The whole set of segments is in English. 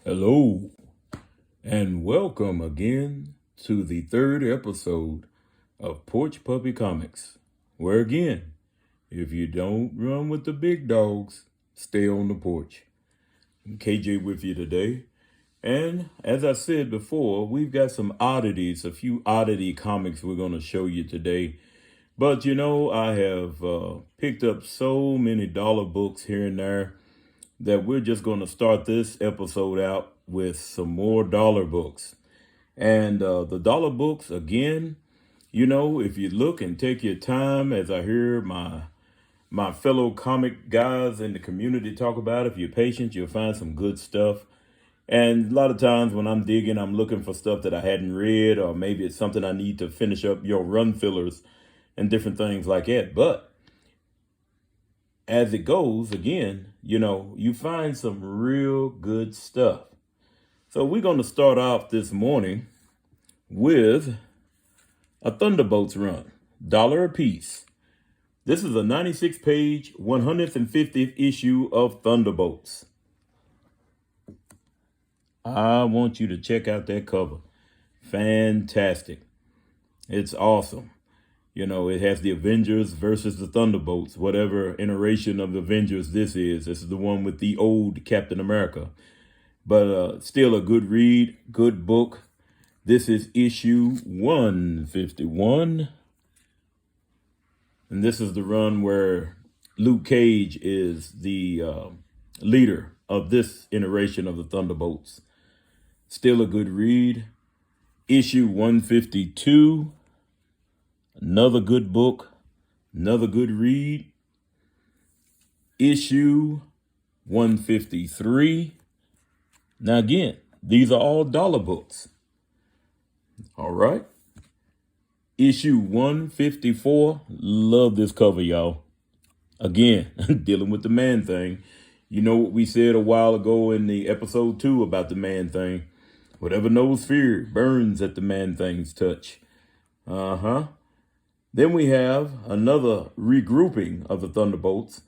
Hello, and welcome again to the third episode of Porch Puppy Comics, where again, if you don't run with the big dogs, stay on the porch. I'm KJ with you today, and as I said before, we've got some oddities, a few oddity comics we're going to show you today. But I have picked up so many dollar books here and there that we're just going to start this episode out with some more dollar books. And the dollar books, again, if you look and take your time, as I hear my fellow comic guys in the community talk about, if you're patient, you'll find some good stuff. And a lot of times when I'm digging, I'm looking for stuff that I hadn't read, or maybe it's something I need to finish up your run fillers and different things like that. But as it goes, again, you find some real good stuff. So we're going to start off this morning with a Thunderbolts run, $1 a piece. This is a 96-page, 150th issue of Thunderbolts. I want you to check out that cover. Fantastic. It's awesome. It has the Avengers versus the Thunderbolts, whatever iteration of the Avengers this is. This is the one with the old Captain America. But still a good read, good book. This is issue 151. And this is the run where Luke Cage is the leader of this iteration of the Thunderbolts. Still a good read. Issue 152. Another good book, another good read. Issue 153. Now again, these are all dollar books. All right. Issue 154. Love this cover, y'all. Again, dealing with the man thing. You know what we said a while ago in the episode 2 about the man thing. Whatever knows fear burns at the man thing's touch. Then we have another regrouping of the Thunderbolts.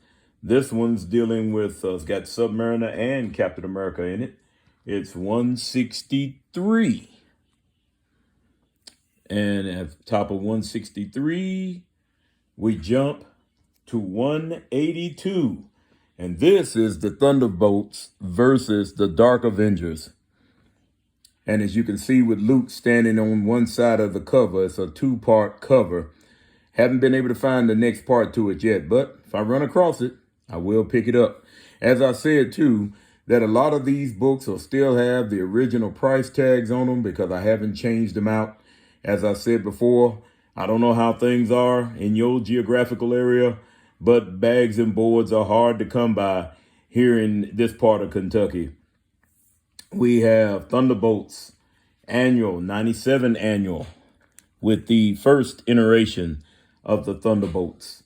This one's dealing with, it's got Submariner and Captain America in it. It's 163. And at the top of 163, we jump to 182. And this is the Thunderbolts versus the Dark Avengers. And as you can see with Luke standing on one side of the cover, it's a 2-part cover. Haven't been able to find the next part to it yet, but if I run across it, I will pick it up. As I said, too, that a lot of these books will still have the original price tags on them because I haven't changed them out. As I said before, I don't know how things are in your geographical area, but bags and boards are hard to come by here in this part of Kentucky. We have Thunderbolts Annual, 97 Annual, with the first iteration of the Thunderbolts.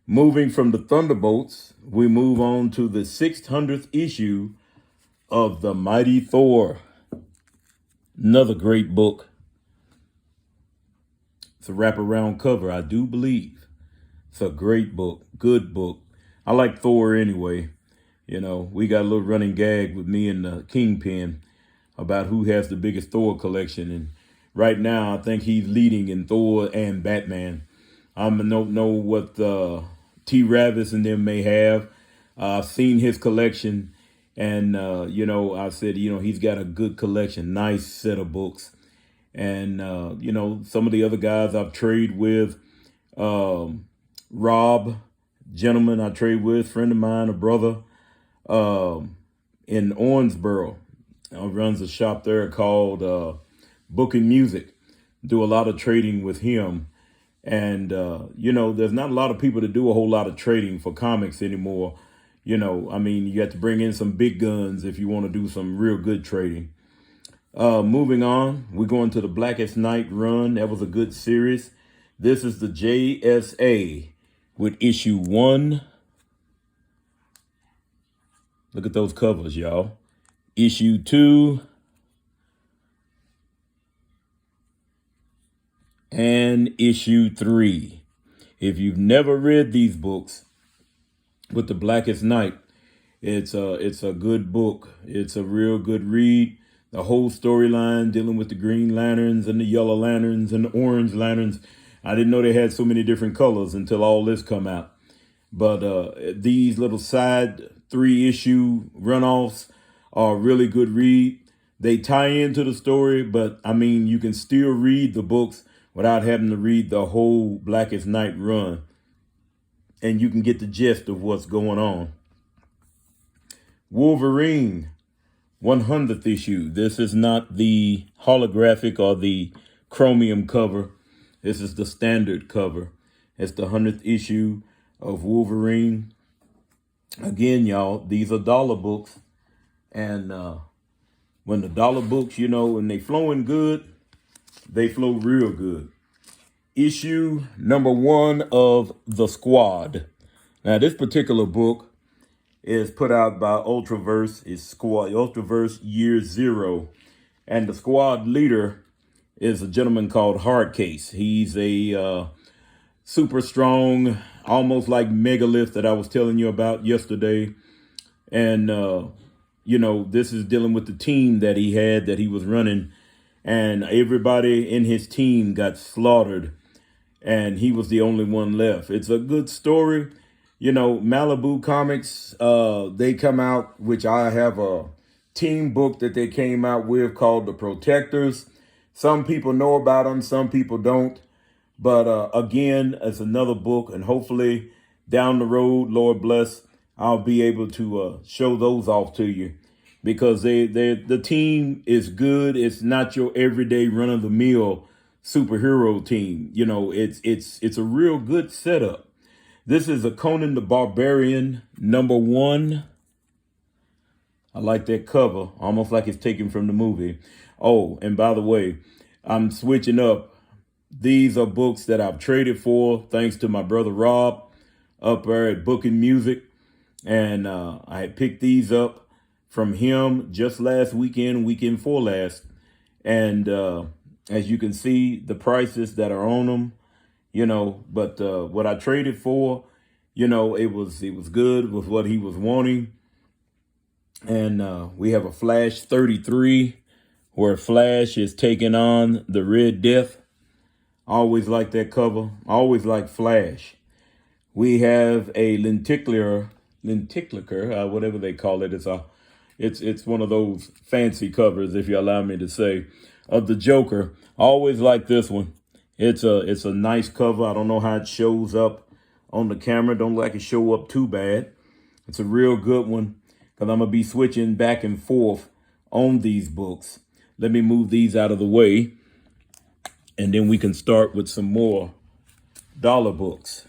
Moving from the Thunderbolts, we move on to the 600th issue of The Mighty Thor. Another great book. It's a wraparound cover, I do believe. It's a great book, good book. I like Thor anyway. We got a little running gag with me and the Kingpin about who has the biggest Thor collection. And right now, I think he's leading in Thor and Batman. I don't know what T. Ravis and them may have. I've seen his collection, and, I said, he's got a good collection, nice set of books. And, some of the other guys I've traded with, Rob, gentleman I trade with, friend of mine, a brother in Owensboro, runs a shop there called Book and Music. Do a lot of trading with him. And, there's not a lot of people that do a whole lot of trading for comics anymore. You have to bring in some big guns if you want to do some real good trading. Moving on, we're going to the Blackest Night run. That was a good series. This is the JSA with issue 1. Look at those covers, y'all. Issue 2. And issue 3. If you've never read these books with the Blackest Night, It's a good book. It's a real good read. The whole storyline dealing with the Green Lanterns and the Yellow Lanterns and the Orange Lanterns. I didn't know they had so many different colors until all this come out. But these little side 3-issue runoffs are a really good read. They tie into the story, but I mean, you can still read the books without having to read the whole Blackest Night run. And you can get the gist of what's going on. Wolverine, 100th issue. This is not the holographic or the chromium cover. This is the standard cover. It's the 100th issue of Wolverine. Again, y'all, these are dollar books. And when the dollar books, when they flowing good, they flow real good. Issue number 1 of The Squad. Now, this particular book is put out by Ultraverse. It's Squad Ultraverse Year Zero. And the squad leader is a gentleman called Hardcase. He's a super strong, almost like megalith that I was telling you about yesterday. And, this is dealing with the team that he had that he was running. And everybody in his team got slaughtered. And he was the only one left. It's a good story. Malibu Comics, they come out, which I have a team book that they came out with called The Protectors. Some people know about them, some people don't. But again, it's another book, and hopefully down the road, Lord bless, I'll be able to show those off to you, because the team is good. It's not your everyday run-of-the-mill superhero team. It's a real good setup. This is a Conan the Barbarian number 1. I like that cover, almost like it's taken from the movie. Oh, and by the way, I'm switching up. These are books that I've traded for, thanks to my brother Rob up there at Booking Music. And I had picked these up from him just last weekend for last. And as you can see, the prices that are on them, but what I traded for, it was good with what he was wanting. And we have a Flash 33 where Flash is taking on the Red Death. I always like that cover. I always like Flash. We have a lenticular, whatever they call it. It's one of those fancy covers, if you allow me to say, of the Joker. I always like this one. It's a nice cover. I don't know how it shows up on the camera. Don't like it show up too bad. It's a real good one, because I'm going to be switching back and forth on these books. Let me move these out of the way, and then we can start with some more dollar books.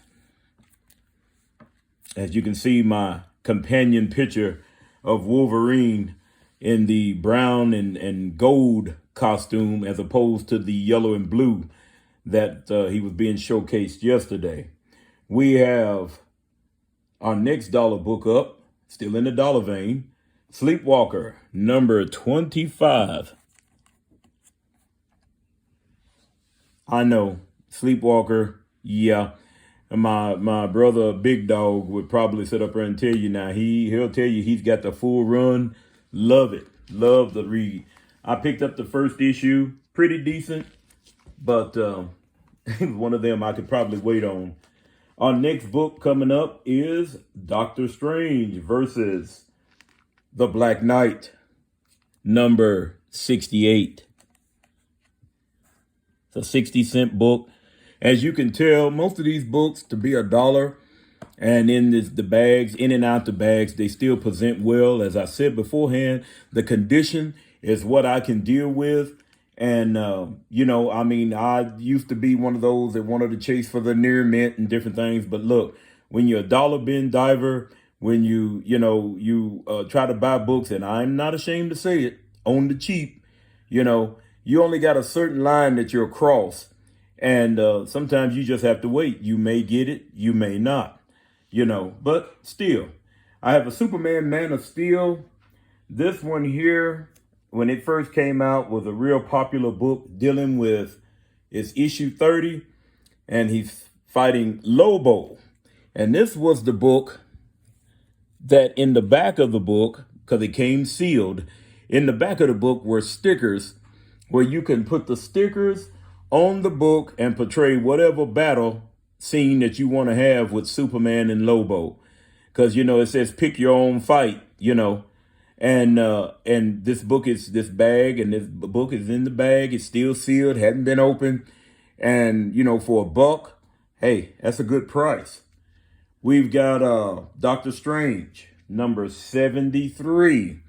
As you can see, my companion picture of Wolverine in the brown and gold costume, as opposed to the yellow and blue that he was being showcased yesterday. We have our next dollar book up, still in the dollar vein, Sleepwalker, number 25. I know, Sleepwalker, yeah. My brother, Big Dog, would probably sit up there and tell you now. He'll tell you he's got the full run. Love it. Love the read. I picked up the first issue. Pretty decent. But it was one of them I could probably wait on. Our next book coming up is Doctor Strange versus the Black Knight, number 68. It's a 60-cent book. As you can tell, most of these books, to be $1, and in the bags, in and out the bags, they still present well. As I said beforehand, the condition is what I can deal with. And, I used to be one of those that wanted to chase for the near mint and different things. But look, when you're a dollar bin diver, when you try to buy books, and I'm not ashamed to say it, on the cheap, you only got a certain line that you'll cross. And sometimes you just have to wait. You may get it, you may not, but still. I have a Superman Man of Steel. This one here, when it first came out, was a real popular book dealing with, it's issue 30, and he's fighting Lobo. And this was the book that in the back of the book, because it came sealed, in the back of the book were stickers where you can put the stickers on the book and portray whatever battle scene that you want to have with Superman and Lobo. Because, it says pick your own fight, and this book is this bag, and this book is in the bag. It's still sealed, hadn't been opened. And, for $1, hey, that's a good price. We've got Doctor Strange, number 73.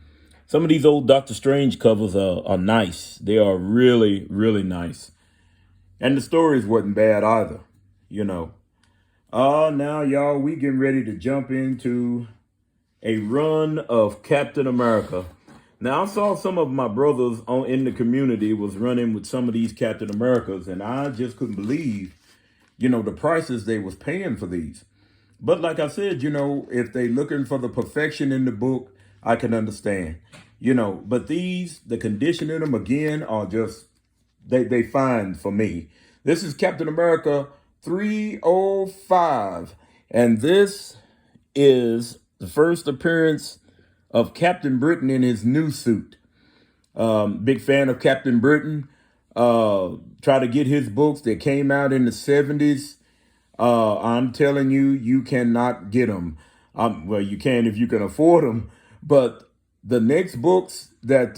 Some of these old Doctor Strange covers are nice. They are really, really nice. And the stories wasn't bad either, now, y'all, we getting ready to jump into a run of Captain America. Now, I saw some of my brothers in the community was running with some of these Captain Americas, and I just couldn't believe, the prices they was paying for these. But like I said, if they looking for the perfection in the book, I can understand, but the condition in them again are just, they fine for me. This is Captain America 305. And this is the first appearance of Captain Britain in his new suit. Big fan of Captain Britain. Try to get his books that came out in the 70s. I'm telling you, you cannot get them. Well, you can if you can afford them. But the next books that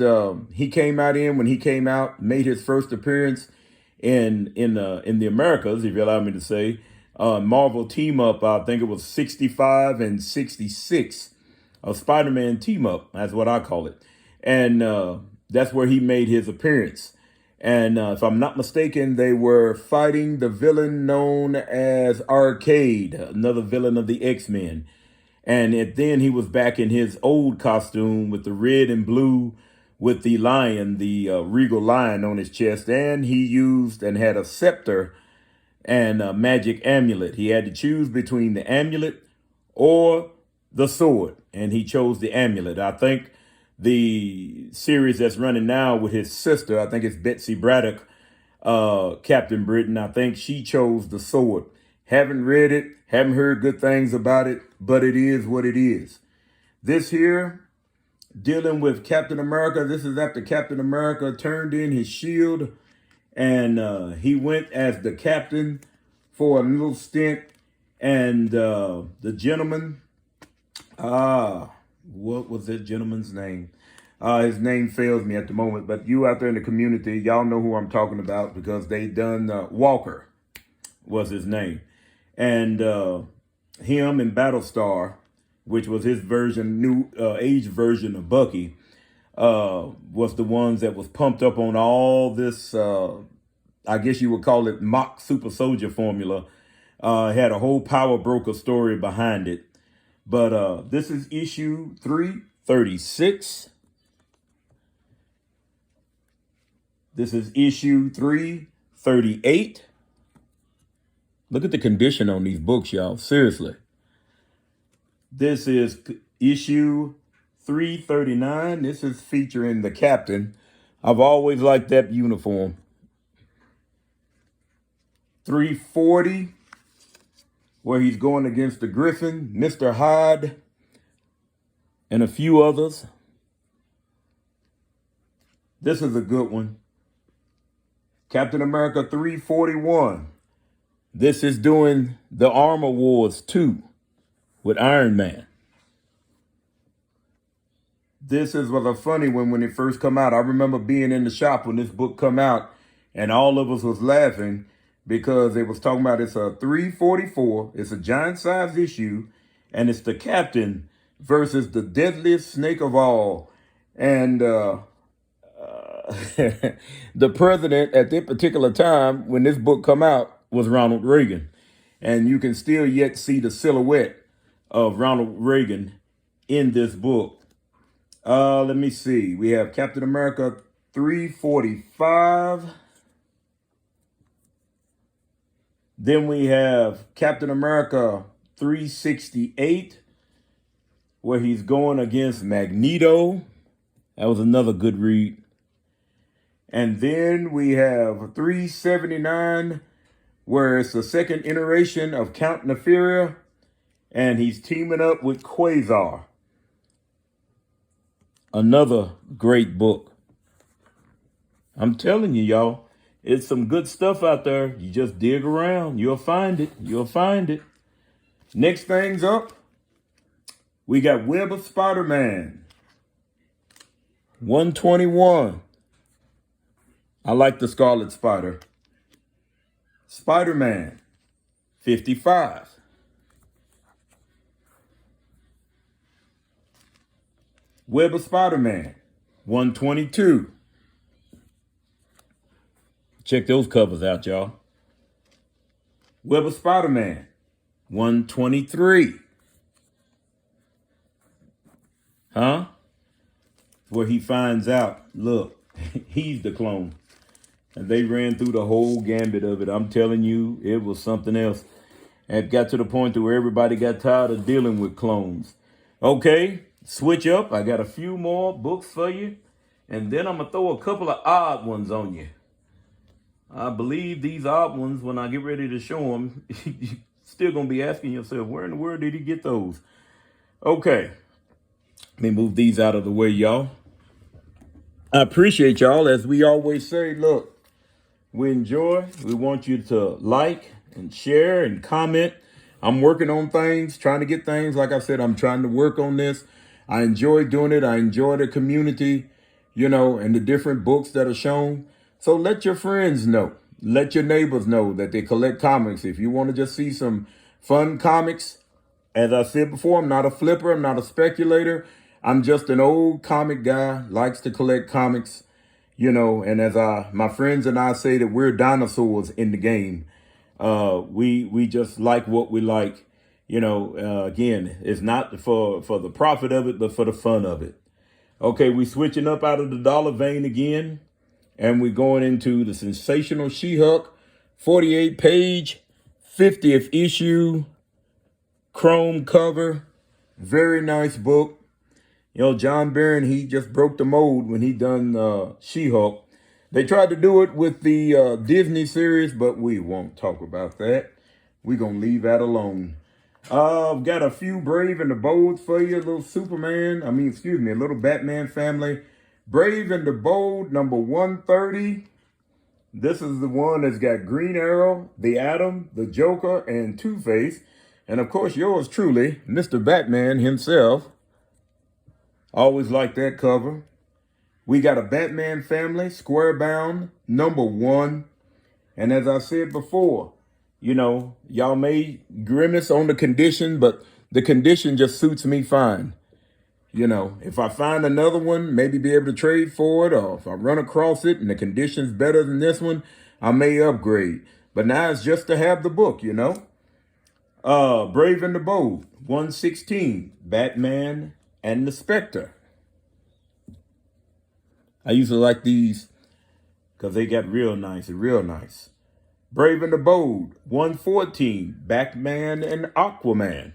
he came out in, when he came out, made his first appearance in the Americas, if you allow me to say, Marvel team up. I think it was 65 and 66, a Spider-Man team up. That's what I call it, and that's where he made his appearance. And if I'm not mistaken, they were fighting the villain known as Arcade, another villain of the X-Men. And then he was back in his old costume with the red and blue with the lion, the regal lion on his chest. And he used and had a scepter and a magic amulet. He had to choose between the amulet or the sword. And he chose the amulet. I think the series that's running now with his sister, I think it's Betsy Braddock, Captain Britain, I think she chose the sword. Haven't read it, haven't heard good things about it, but it is what it is. This here, dealing with Captain America, this is after Captain America turned in his shield, and he went as the captain for a little stint, and the gentleman, what was that gentleman's name? His name fails me at the moment, but you out there in the community, y'all know who I'm talking about because they done Walker was his name. And him and Battlestar, which was his version, new age version of Bucky, was the ones that was pumped up on all this, I guess you would call it mock super soldier formula. Had a whole power broker story behind it. But this is issue 336. This is issue 338. Look at the condition on these books, y'all. Seriously. This is issue 339. This is featuring the captain. I've always liked that uniform. 340, where he's going against the Griffin, Mr. Hyde, and a few others. This is a good one. Captain America 341. This is doing the Armor Wars 2 with Iron Man. This was a funny one when it first come out. I remember being in the shop when this book come out, and all of us was laughing because it was talking about it's a 344. It's a giant size issue, and it's the captain versus the deadliest snake of all. And the president at that particular time when this book come out was Ronald Reagan. And you can still yet see the silhouette of Ronald Reagan in this book. Let me see. We have Captain America 345. Then we have Captain America 368, where he's going against Magneto. That was another good read. And then we have 379, where it's the second iteration of Count Nefaria, and he's teaming up with Quasar. Another great book. I'm telling you, y'all, it's some good stuff out there. You just dig around. You'll find it. You'll find it. Next things up, we got Web of Spider-Man. 121. I like the Scarlet Spider. Spider-Man. 55. Web of Spider-Man. 122. Check those covers out, y'all. Web of Spider-Man. 123. Huh? Where he finds out, look, he's the clone. And they ran through the whole gambit of it. I'm telling you, it was something else. And it got to the point to where everybody got tired of dealing with clones. Okay, switch up. I got a few more books for you. And then I'm going to throw a couple of odd ones on you. I believe these odd ones, when I get ready to show them, you're still going to be asking yourself, where in the world did he get those? Okay, let me move these out of the way, y'all. I appreciate y'all. As we always say, look, we enjoy. We want you to like and share and comment. I'm working on things, trying to get things. Like I said, I'm trying to work on this. I enjoy doing it. I enjoy the community, and the different books that are shown. So let your friends know. Let your neighbors know that they collect comics. If you want to just see some fun comics, as I said before, I'm not a flipper. I'm not a speculator. I'm just an old comic guy, likes to collect comics, and as my friends and I say that we're dinosaurs in the game. We just like what we like, again, it's not for the profit of it, but for the fun of it. Okay, we switching up out of the dollar vein again, and we're going into the Sensational She-Hulk, 48-page, 50th issue, chrome cover, very nice book. John Byrne, he just broke the mold when he done She-Hulk. They tried to do it with the Disney series, but we won't talk about that. We're going to leave that alone. I've got a few Brave and the Bold for you, a little a little Batman family. Brave and the Bold, number 130. This is the one that's got Green Arrow, the Atom, the Joker, and Two-Face. And of course, yours truly, Mr. Batman himself. Always like that cover. We got a Batman family, square bound, number 1. And as I said before, y'all may grimace on the condition, but the condition just suits me fine. If I find another one, maybe be able to trade for it, or if I run across it and the condition's better than this one, I may upgrade. But now it's just to have the book, Brave and the Bold, 116, Batman and the Spectre. I usually like these because they got real nice. Brave and the Bold, 114, Batman and Aquaman.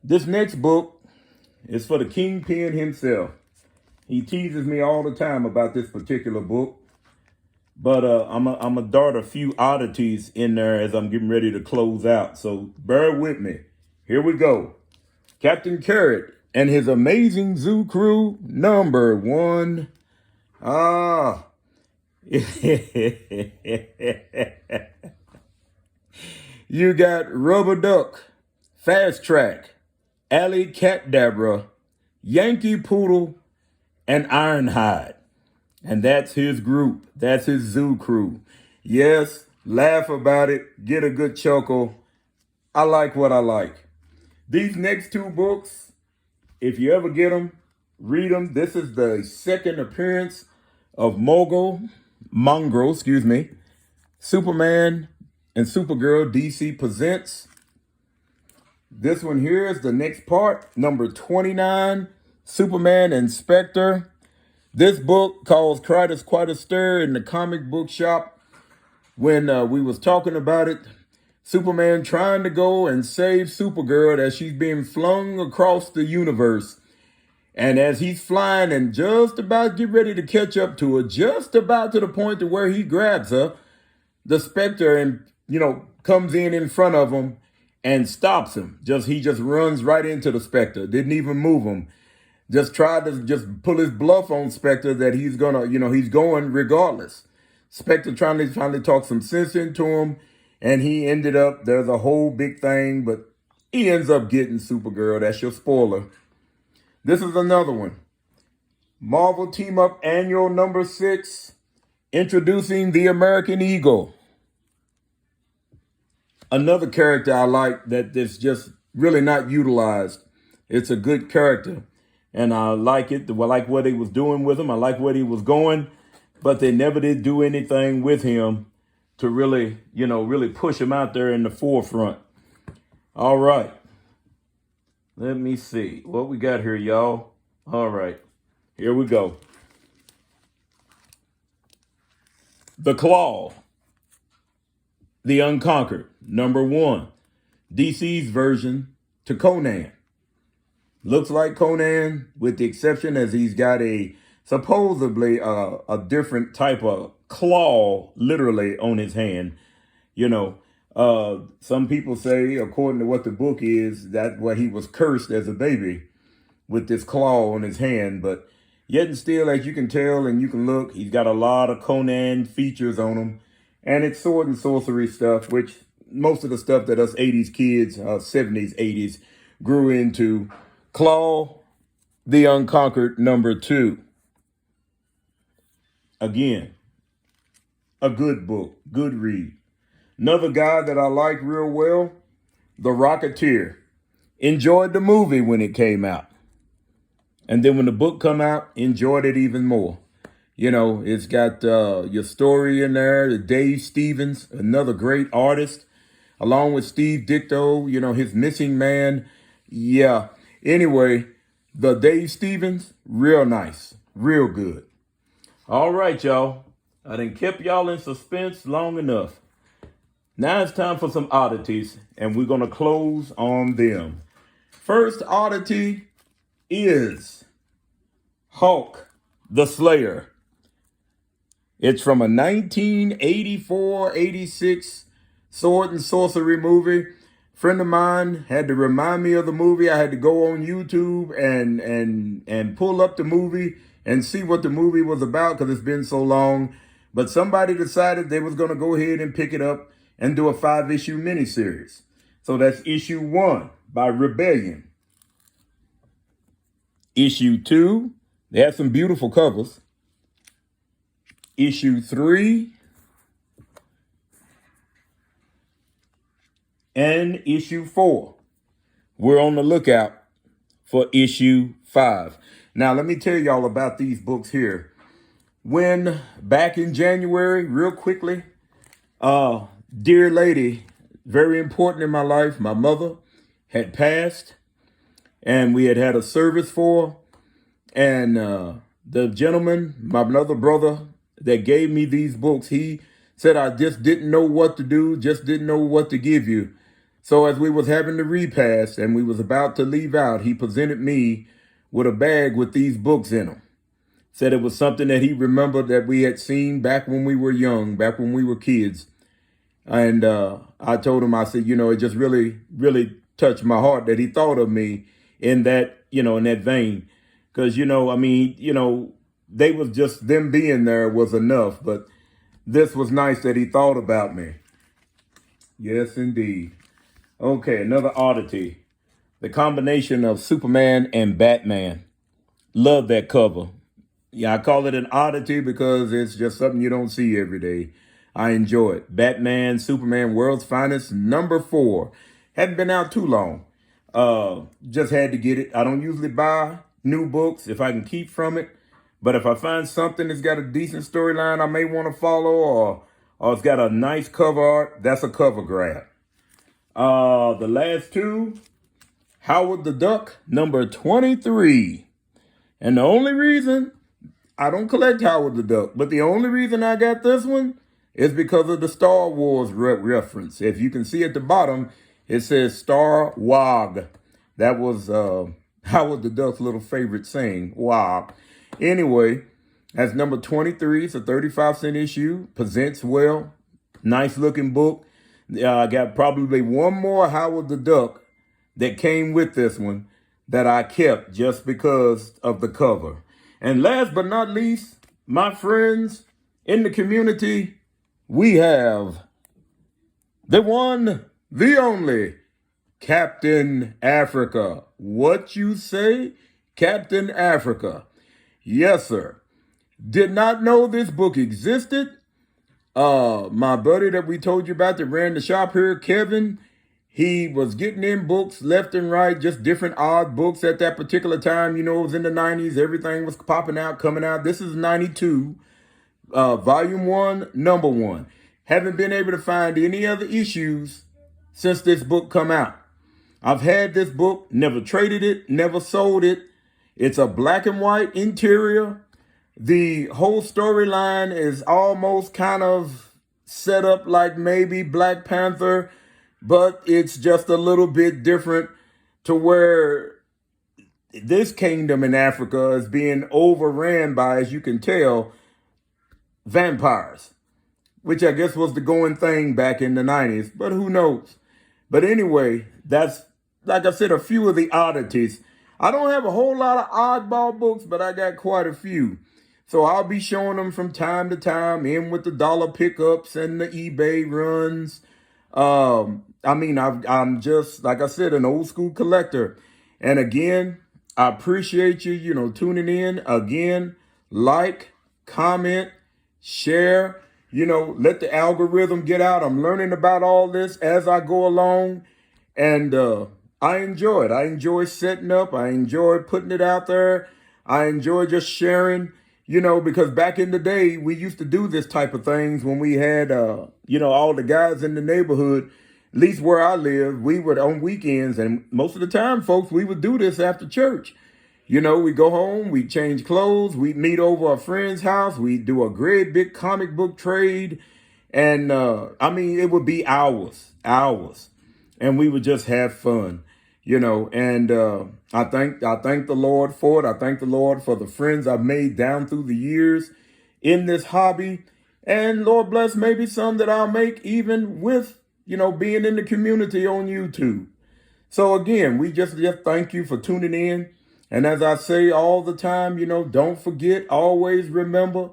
This next book is for the Kingpin himself. He teases me all the time about this particular book. But I'm going to dart a few oddities in there as I'm getting ready to close out. So bear with me. Here we go. Captain Carrot and his amazing zoo crew, number 1. You got Rubber Duck, Fast Track, Alley Catdabra, Yankee Poodle, and Ironhide. And that's his group. That's his zoo crew. Yes, laugh about it. Get a good chuckle. I like what I like. These next 2 books, if you ever get them, read them. This is the second appearance of Mongrel, Superman and Supergirl DC Presents. This one here is the next part, number 29, Superman and Spectre. This book caused quite a stir in the comic book shop when we was talking about it. Superman trying to go and save Supergirl as she's being flung across the universe. And as he's flying and just about get ready to catch up to her, just about to the point to where he grabs her, the Spectre and comes in front of him and stops him. He just runs right into the Spectre. Didn't even move him. Just tried to just pull his bluff on Spectre that he's gonna, he's going regardless. Spectre trying to finally talk some sense into him, and he ended up, there's a whole big thing, but he ends up getting Supergirl. That's your spoiler. This is another one. Marvel Team Up Annual number 6, introducing the American Eagle. Another character I like that is just really not utilized. It's a good character, and I like it. I like what he was doing with him. I like where he was going, but they never did do anything with him to really, really push him out there in the forefront. All right. Let me see what we got here, y'all. All right. Here we go. The Claw, the Unconquered, number 1. DC's version to Conan. Looks like Conan, with the exception as he's got supposedly a different type of claw literally on his hand. Some people say, according to what the book is, that why he was cursed as a baby with this claw on his hand. But yet and still, as you can tell and you can look, he's got a lot of Conan features on him. And it's sword and sorcery stuff, which most of the stuff that us 80s kids, 70s, 80s grew into. Claw, the Unconquered, number 2. Again, a good book, good read. Another guy that I like real well, The Rocketeer. Enjoyed the movie when it came out. And then when the book come out, enjoyed it even more. It's got your story in there. Dave Stevens, another great artist, along with Steve Ditko, his Missing Man. Yeah. Anyway, the Dave Stevens, real nice, real good. All right, y'all. I done kept y'all in suspense long enough. Now it's time for some oddities, and we're going to close on them. First oddity is Hulk the Slayer. It's from a 1984-86 sword and sorcery movie. Friend of mine had to remind me of the movie. I had to go on YouTube and pull up the movie and see what the movie was about because it's been so long. But somebody decided they was going to go ahead and pick it up and do a 5-issue miniseries. So that's issue 1 by Rebellion. Issue 2, they have some beautiful covers. Issue 3. And issue 4. We're on the lookout for issue 5. Now, let me tell y'all about these books here. When back in January, real quickly, dear lady, very important in my life, my mother had passed, and we had a service for her. And the gentleman, my another brother that gave me these books, he said I just didn't know what to do, just didn't know what to give you. So as we was having the repast and we was about to leave out, he presented me with a bag with these books in them. Said it was something that he remembered that we had seen back when we were young, back when we were kids. And I told him, I said, it just really, really touched my heart that he thought of me in that, in that vein. Because, they was just, them being there was enough. But this was nice that he thought about me. Yes, indeed. Okay, another oddity. The combination of Superman and Batman. Love that cover. Yeah, I call it an oddity because it's just something you don't see every day. I enjoy it. Batman, Superman, World's Finest, number 4. Hadn't been out too long. Just had to get it. I don't usually buy new books if I can keep from it. But if I find something that's got a decent storyline I may want to follow or it's got a nice cover art, that's a cover grab. The last 2, Howard the Duck, number 23. And the only reason, I don't collect Howard the Duck, but the only reason I got this one is because of the Star Wars reference. If you can see at the bottom, it says Star Wog. That was Howard the Duck's little favorite saying, Wog. Anyway, that's number 23. It's a 35-cent issue. Presents well. Nice looking book. I got probably one more Howard the Duck that came with this one that I kept just because of the cover. And last but not least, my friends in the community, we have the one, the only, Captain Africa. What you say? Captain Africa. Yes, sir. Did not know this book existed. My buddy that we told you about that ran the shop here, Kevin, he was getting in books left and right, just different odd books at that particular time. You know, it was in the 90s. Everything was popping out, coming out. This is 92, volume 1, number 1. Haven't been able to find any other issues since this book come out. I've had this book, never traded it, never sold it. It's a black and white interior. The whole storyline is almost kind of set up like maybe Black Panther, but it's just a little bit different to where this kingdom in Africa is being overran by, as you can tell, vampires, which I guess was the going thing back in the 90s, but who knows? But anyway, that's, like I said, a few of the oddities. I don't have a whole lot of oddball books, but I got quite a few. So I'll be showing them from time to time, in with the dollar pickups and the eBay runs. I'm just, like I said, an old school collector. And again, I appreciate you, tuning in. Again, like, comment, share, let the algorithm get out. I'm learning about all this as I go along. And I enjoy it. I enjoy setting up. I enjoy putting it out there. I enjoy just sharing. Because back in the day, we used to do this type of things when we had, all the guys in the neighborhood, at least where I live, we would on weekends. And most of the time, folks, we would do this after church. We go home, we change clothes, we meet over a friend's house, we do a great big comic book trade. And it would be hours. And we would just have fun. And I thank the Lord for it. I thank the Lord for the friends I've made down through the years in this hobby. And Lord bless, maybe some that I'll make even with, being in the community on YouTube. So again, we just thank you for tuning in. And as I say all the time, don't forget, always remember,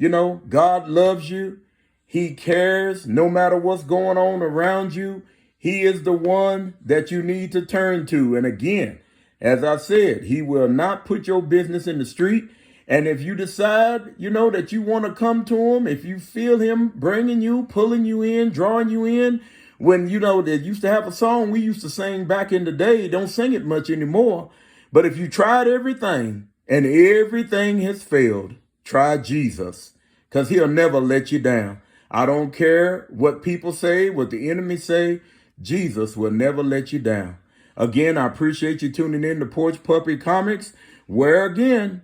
God loves you. He cares no matter what's going on around you. He is the one that you need to turn to. And again, as I said, he will not put your business in the street. And if you decide, that you want to come to him, if you feel him bringing you, pulling you in, drawing you in, when, they used to have a song we used to sing back in the day, don't sing it much anymore. But if you tried everything and everything has failed, try Jesus, because he'll never let you down. I don't care what people say, what the enemy say. Jesus will never let you down. Again, I appreciate you tuning in to Porch Puppy Comics, where again,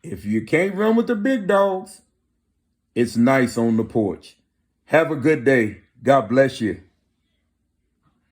if you can't run with the big dogs, it's nice on the porch. Have a good day. God bless you.